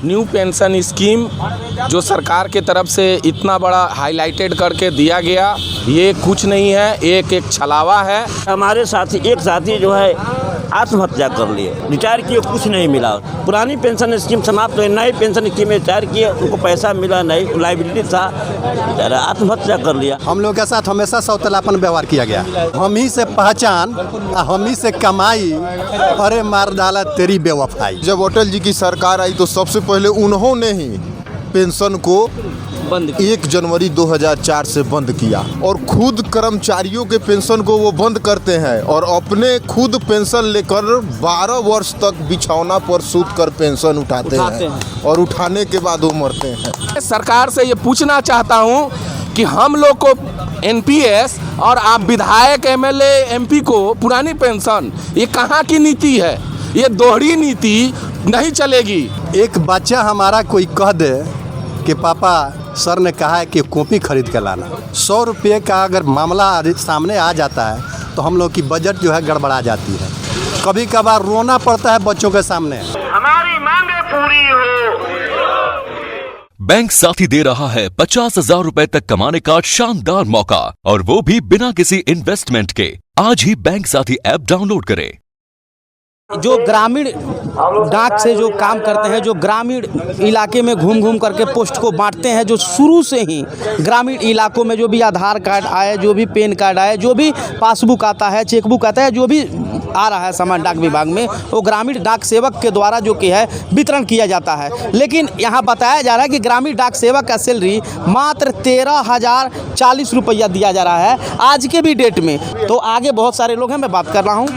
New pension scheme जो सरकार के तरफ से इतना बड़ा हाईलाइटेड करके दिया गया, ये कुछ नहीं है, एक छलावा है। हमारे साथी एक साथी जो है आत्महत्या कर लिए, रिटायर किए, कुछ नहीं मिला। पुरानी पेंशन स्कीम समाप्त हुई, नई पेंशन स्कीम में रिटायर किए, उनको पैसा मिला नहीं, लाइबिलिटी था, आत्महत्या कर लिया। हम लोग के साथ हमेशा सौतेलापन व्यवहार किया गया। हम ही से पहचान, हम ही से कमाई, अरे मार डाला तेरी बेवफाई। जब अटल जी की सरकार आई तो सबसे पहले उन्होंने ही पेंशन को 1 जनवरी 2004 से बंद किया और खुद कर्मचारियों के पेंशन को वो बंद करते हैं और अपने खुद पेंशन लेकर 12 वर्ष तक बिछौना पर सूत कर पेंशन उठाते हैं और उठाने के बाद वो मरते हैं। सरकार से ये पूछना चाहता हूँ कि हम लोग को एनपीएस और आप विधायक, एमएलए, एमपी को पुरानी पेंशन, ये कहाँ की नीति है? ये दोहरी नीति नहीं चलेगी। एक बच्चा हमारा कोई कह दे कि पापा सर ने कहा है कि कॉपी खरीद कर लाना, 100 रुपये का अगर मामला सामने आ जाता है तो हम लोग की बजट जो है गड़बड़ा जाती है। कभी कभार रोना पड़ता है बच्चों के सामने। हमारी मांगे पूरी हो। बैंक साथी दे रहा है 50,000 रुपए तक कमाने का शानदार मौका, और वो भी बिना किसी इन्वेस्टमेंट के। आज ही बैंक साथी ऐप डाउनलोड करें। जो ग्रामीण डाक से जो काम करते हैं, जो ग्रामीण इलाके में घूम घूम करके पोस्ट को बांटते हैं, जो शुरू से ही ग्रामीण इलाकों में जो भी आधार कार्ड आए, जो भी पैन कार्ड आए, जो भी पासबुक आता है, चेकबुक आता है, जो भी आ रहा है सामान डाक विभाग में, वो ग्रामीण डाक सेवक के द्वारा जो कि है वितरण किया जाता है। लेकिन यहाँ बताया जा रहा है कि ग्रामीण डाक सेवक का सैलरी मात्र 13,040 रुपया दिया जा रहा है आज के भी डेट में। तो आगे बहुत सारे लोग हैं, मैं बात कर रहा हूँ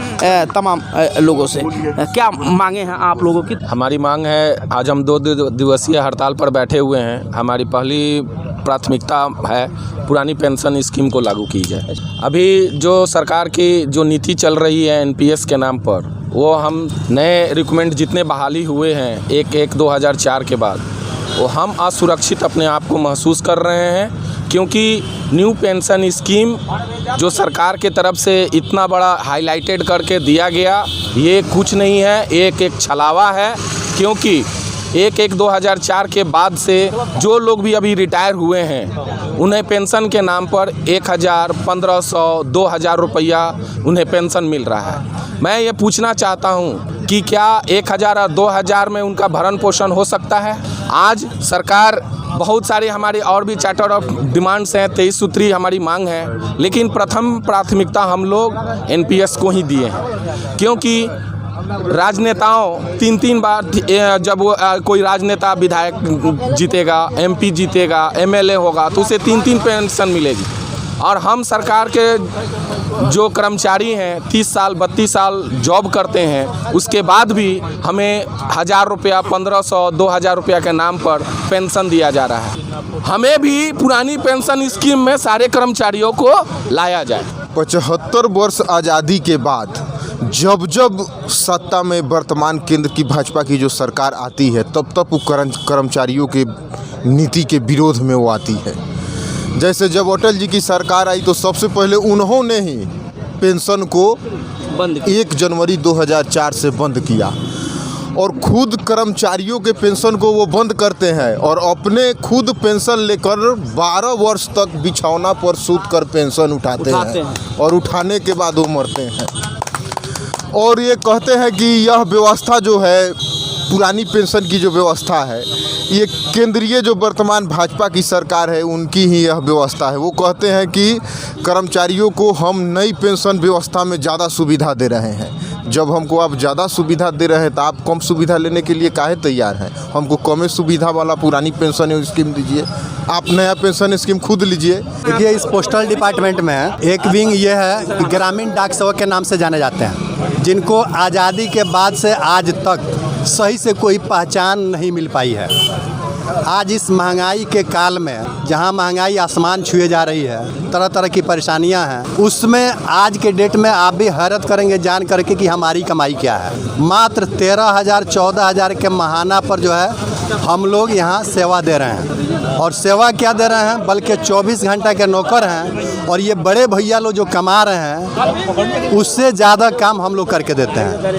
तमाम लोगों से। क्या मांगे हैं आप लोगों की? हमारी मांग है, आज हम 2 दिवसीय हड़ताल पर बैठे हुए हैं। हमारी पहली प्राथमिकता है पुरानी पेंशन स्कीम को लागू की जाए। अभी जो सरकार की जो नीति चल रही है एनपीएस के नाम पर, वो हम नए रिक्रूटमेंट जितने बहाली हुए हैं 1/1/2004 के बाद, वो हम असुरक्षित अपने आप को महसूस कर रहे हैं, क्योंकि न्यू पेंशन स्कीम जो सरकार के तरफ से इतना बड़ा हाईलाइटेड करके दिया गया, ये कुछ नहीं है, एक छलावा है। क्योंकि 1/1/2004 के बाद से जो लोग भी अभी रिटायर हुए हैं, उन्हें पेंशन के नाम पर 1,000, 1,500, 2,000 रुपया उन्हें पेंशन मिल रहा है। मैं ये पूछना चाहता हूँ कि क्या 1,000 और 2,000 में उनका भरण पोषण हो सकता है? आज सरकार बहुत सारी हमारी और भी चार्टर ऑफ डिमांड्स हैं, 23 सूत्री हमारी मांग है, लेकिन प्रथम प्राथमिकता हम लोग एनपीएस को ही दिए हैं। क्योंकि राजनेताओं 3 बार, जब वो कोई राजनेता विधायक जीतेगा, एमपी जीतेगा, एमएलए होगा, तो उसे 3 पेंशन मिलेगी। और हम सरकार के जो कर्मचारी हैं 30 साल 32 साल जॉब करते हैं, उसके बाद भी हमें 1,000 रुपया, 1,500, 2,000 रुपया के नाम पर पेंशन दिया जा रहा है। हमें भी पुरानी पेंशन स्कीम में सारे कर्मचारियों को लाया जाए। 75 वर्ष आज़ादी के बाद जब जब सत्ता में वर्तमान केंद्र की भाजपा की जो सरकार आती है, तब तब वो कर्मचारियों के नीति के विरोध में वो आती है। जैसे जब अटल जी की सरकार आई तो सबसे पहले उन्होंने ही पेंशन को 1 जनवरी 2004 से बंद किया और खुद कर्मचारियों के पेंशन को वो बंद करते हैं और अपने खुद पेंशन लेकर 12 वर्ष तक बिछौना पर सूत कर पेंशन उठाते हैं और उठाने के बाद वो मरते हैं। और ये कहते हैं कि यह व्यवस्था जो है, पुरानी पेंशन की जो व्यवस्था है, ये केंद्रीय जो वर्तमान भाजपा की सरकार है उनकी ही यह व्यवस्था है। वो कहते हैं कि कर्मचारियों को हम नई पेंशन व्यवस्था में ज़्यादा सुविधा दे रहे हैं। जब हमको आप ज़्यादा सुविधा दे रहे हैं तो आप कम सुविधा लेने के लिए काहे तैयार हैं? हमको कम सुविधा वाला पुरानी पेंशन स्कीम दीजिए, आप नया पेंशन स्कीम खुद लीजिए। देखिए, इस पोस्टल डिपार्टमेंट में एक विंग ये है कि ग्रामीण डाक सेवक के नाम से जाने जाते हैं, जिनको आज़ादी के बाद से आज तक सही से कोई पहचान नहीं मिल पाई है। आज इस महंगाई के काल में, जहां महंगाई आसमान छुए जा रही है, तरह तरह की परेशानियां हैं, उसमें आज के डेट में आप भी हैरत करेंगे जान करके कि हमारी कमाई क्या है। मात्र 13,000, 14,000 के माहाना पर जो है हम लोग यहाँ सेवा दे रहे हैं। और सेवा क्या दे रहे हैं, बल्कि 24 घंटा के नौकर हैं। और ये बड़े भैया लोग जो कमा रहे हैं, उससे ज़्यादा काम हम लोग करके देते हैं।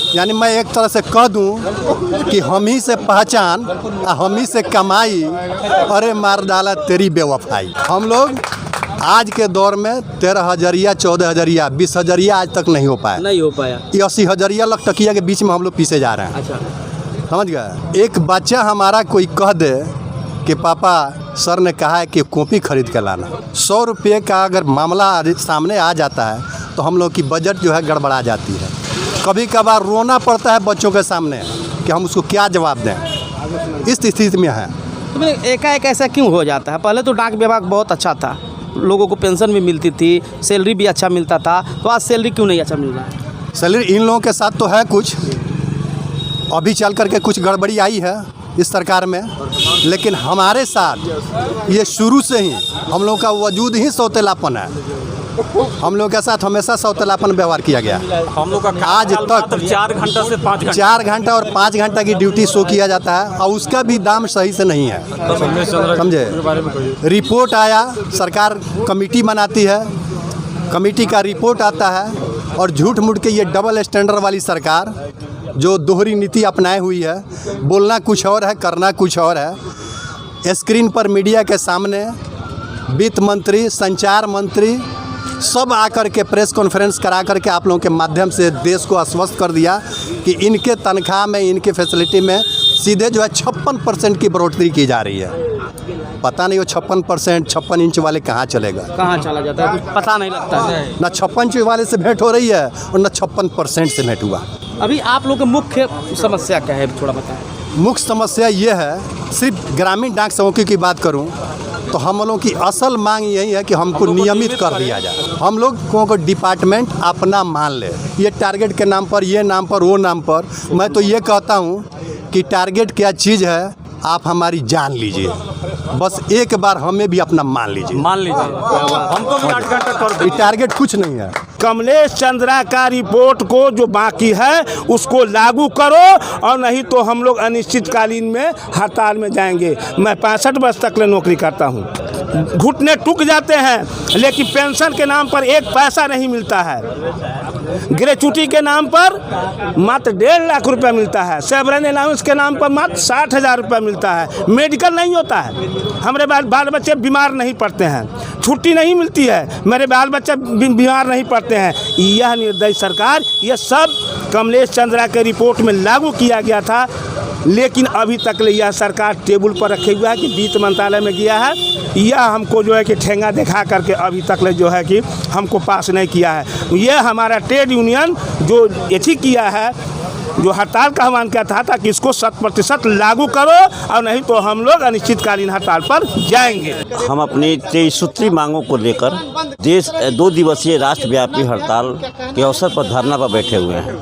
यानी मैं एक तरह से कह दूं कि हम ही से पहचान और हम ही से कमाई, अरे मार डाला तेरी बेवफाई। हम लोग आज के दौर में 13,000, 14,000, 20,000 आज तक नहीं हो पाया। ये 80,000 लखटकिया के बीच में हम लोग पीछे जा रहे हैं। अच्छा, समझ गए। एक बच्चा हमारा कोई कह दे कि पापा सर ने कहा है कि कॉपी खरीद के लाना, 100 रुपये का अगर मामला सामने आ जाता है तो हम लोग की बजट जो है गड़बड़ा जाती है। कभी कभार रोना पड़ता है बच्चों के सामने कि हम उसको क्या जवाब दें, इस स्थिति में है। तो एकाएक ऐसा क्यों हो जाता है? पहले तो डाक विभाग बहुत अच्छा था, लोगों को पेंशन भी मिलती थी, सैलरी भी अच्छा मिलता था, तो आज सैलरी क्यों नहीं अच्छा मिल रहा है? सैलरी इन लोगों के साथ तो है कुछ, अभी चल करके कुछ गड़बड़ी आई है इस सरकार में, लेकिन हमारे साथ ये शुरू से ही हम लोग का वजूद ही सौतेलापन है। हम लोग के साथ हमेशा सौतेलापन व्यवहार किया गया। हम लोग का आज तक 4 घंटा से 5 घंटा 4 घंटा और 5 घंटा की ड्यूटी शो किया जाता है और उसका भी दाम सही से नहीं है, समझे। रिपोर्ट आया, सरकार कमेटी बनाती है, कमेटी का रिपोर्ट आता है और झूठ मूठ के ये डबल स्टैंडर्ड वाली सरकार जो दोहरी नीति अपनाए हुई है, बोलना कुछ और है, करना कुछ और है। स्क्रीन पर मीडिया के सामने वित्त मंत्री, संचार मंत्री सब आकर के प्रेस कॉन्फ्रेंस करा करके आप लोगों के माध्यम से देश को आश्वस्त कर दिया कि इनके तनख्वाह में, इनके फैसिलिटी में सीधे जो है 56% की बढ़ोतरी की जा रही है। पता नहीं वो 56%, 56 इंच वाले कहाँ चलेगा, कहाँ चला जाता है, कुछ पता नहीं लगता है। ना 56 इंच वाले से भेंट हो रही है और ना 56% से भेंट हुआ। अभी आप लोग की मुख्य समस्या क्या है, थोड़ा बताएं। मुख्य समस्या ये है, सिर्फ ग्रामीण डाक सेवकों की बात करूं तो हम लोगों की असल मांग यही है कि हमको नियमित कर दिया जाए। हम लोगों को डिपार्टमेंट अपना मान ले, ये टारगेट के नाम पर, ये नाम पर, वो नाम पर। मैं तो ये कहता हूँ कि टारगेट क्या चीज़ है, आप हमारी जान लीजिए, बस एक बार हमें भी अपना मान लीजिए। हमको भी 8 घंटा कर ये टारगेट कुछ नहीं है। कमलेश चंद्रा का रिपोर्ट को जो बाकी है उसको लागू करो, और नहीं तो हम लोग अनिश्चितकालीन में हड़ताल में जाएंगे। मैं 65 वर्ष तक ले नौकरी करता हूँ, घुटने टूट जाते हैं, लेकिन पेंशन के नाम पर 1 पैसा नहीं मिलता है। ग्रेचुटी के नाम पर मात्र 1.5 लाख रुपया मिलता है। सेवरन अलाउंस के नाम पर मात्र 60,000 रुपया मिलता है। मेडिकल नहीं होता है, हमारे बाल बच्चे बीमार नहीं पड़ते हैं, छुट्टी नहीं मिलती है, मेरे बाल बच्चे बीमार नहीं पड़ते हैं। यह निर्दयी सरकार, यह सब कमलेश चंद्रा के रिपोर्ट में लागू किया गया था, लेकिन अभी तक यह सरकार टेबल पर रखे हुआ है कि वित्त मंत्रालय में गया है, यह हमको जो है कि ठेंगा दिखा करके अभी तक जो है कि हमको पास नहीं किया है। यह हमारा ट्रेड यूनियन जो एथी किया है, जो हड़ताल का आह्वान किया था कि इसको 100% लागू करो, और नहीं तो हम लोग अनिश्चितकालीन हड़ताल पर जाएंगे। हम अपनी 23 सूत्री मांगों को लेकर 2 दिवसीय राष्ट्रव्यापी हड़ताल के अवसर पर धरना पर बैठे हुए हैं।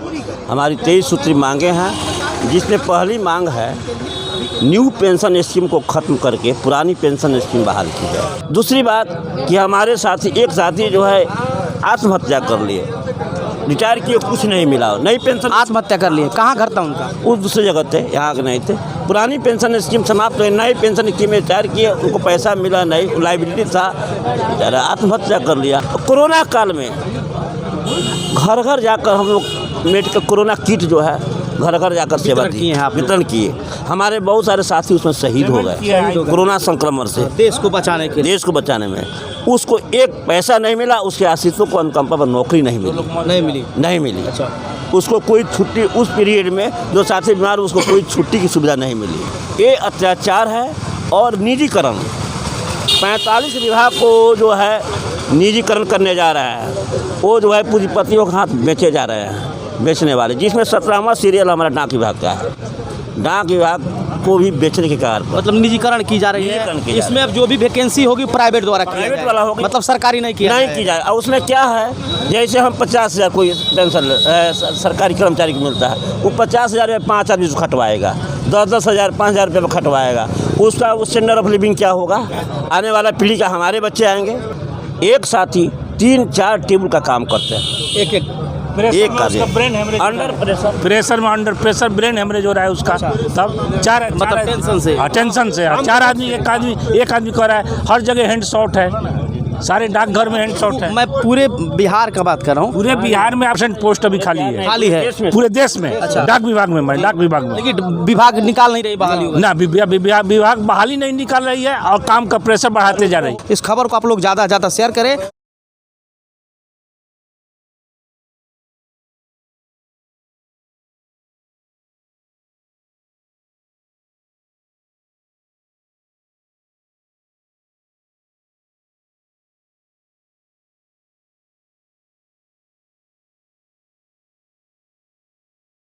हमारी 23 सूत्री मांगें हैं, जिसमें पहली मांग है न्यू पेंशन स्कीम को ख़त्म करके पुरानी पेंशन स्कीम बहाल की जाए। दूसरी बात कि हमारे साथी एक साथी जो है आत्महत्या कर लिए, रिटायर किए, कुछ नहीं मिला, नई पेंशन। आत्महत्या कर लिए, कहाँ घर था उनका? वो दूसरी जगह थे, यहाँ के नहीं थे। पुरानी पेंशन स्कीम समाप्त हुई, नई पेंशन स्कीम में रिटायर किए, उनको पैसा मिला नहीं, लाइबिलिटी था, आत्महत्या कर लिया। कोरोना काल में घर घर जाकर हम लोग मेडिकल कोरोना किट जो है घर घर जाकर सेवा दी, वितरण किए। हमारे बहुत सारे साथी उसमें शहीद हो गए कोरोना संक्रमण से, देश को बचाने के, देश को बचाने में। उसको 1 पैसा नहीं मिला, उसके आश्रितों को अनुकंपा पर नौकरी नहीं मिली। अच्छा। उसको कोई छुट्टी, उस पीरियड में जो साथी बीमार, उसको कोई छुट्टी की सुविधा नहीं मिली। ये अत्याचार है। और निजीकरण, 45 विभाग को जो है निजीकरण करने जा रहा है, वो जो है पूंजीपतियों के हाथ बेचे जा रहे हैं, बेचने वाले, जिसमें 17वां सीरियल हमारा डाक विभाग का है। डाक विभाग को भी बेचने के कारण मतलब निजीकरण की जा रही है। इसमें अब जो भी वैकेंसी होगी प्राइवेट द्वारा, प्राइवेट वाला होगी, मतलब सरकारी नहीं की जाए। और उसमें क्या है, जैसे हम 50,000 कोई पेंशन सरकारी कर्मचारी को मिलता है, वो 50,000 में 5 आदमी खटवाएगा, 10,000 5,000 रुपये में खटवाएगा। उसका वो स्टैंडर्ड ऑफ लिविंग क्या होगा? आने वाला पीढ़ी का हमारे बच्चे आएंगे। एक साथी 3-4 टेबल का काम करते हैं, एक brain haemorrhage, under pressure brain haemorrhage हो रहा है उसका। तब 4 मतलब टेंशन से 4 आदमी, एक आदमी कर रहा है, हर जगह हैंड शॉट है। सारे डाकघर में हैंड शॉट है। मैं पूरे बिहार का बात कर रहा हूँ। पूरे बिहार में एब्सेंट पोस्ट अभी खाली है पूरे देश में। अच्छा। डाक विभाग में डाक विभाग में लेकिन विभाग निकाल नहीं रही बहाली होगा। ना विभाग बहाली नहीं निकाल रही है और काम का प्रेशर बढ़ाते जा रही है। इस खबर को आप लोग ज़्यादा से ज़्यादा शेयर करें।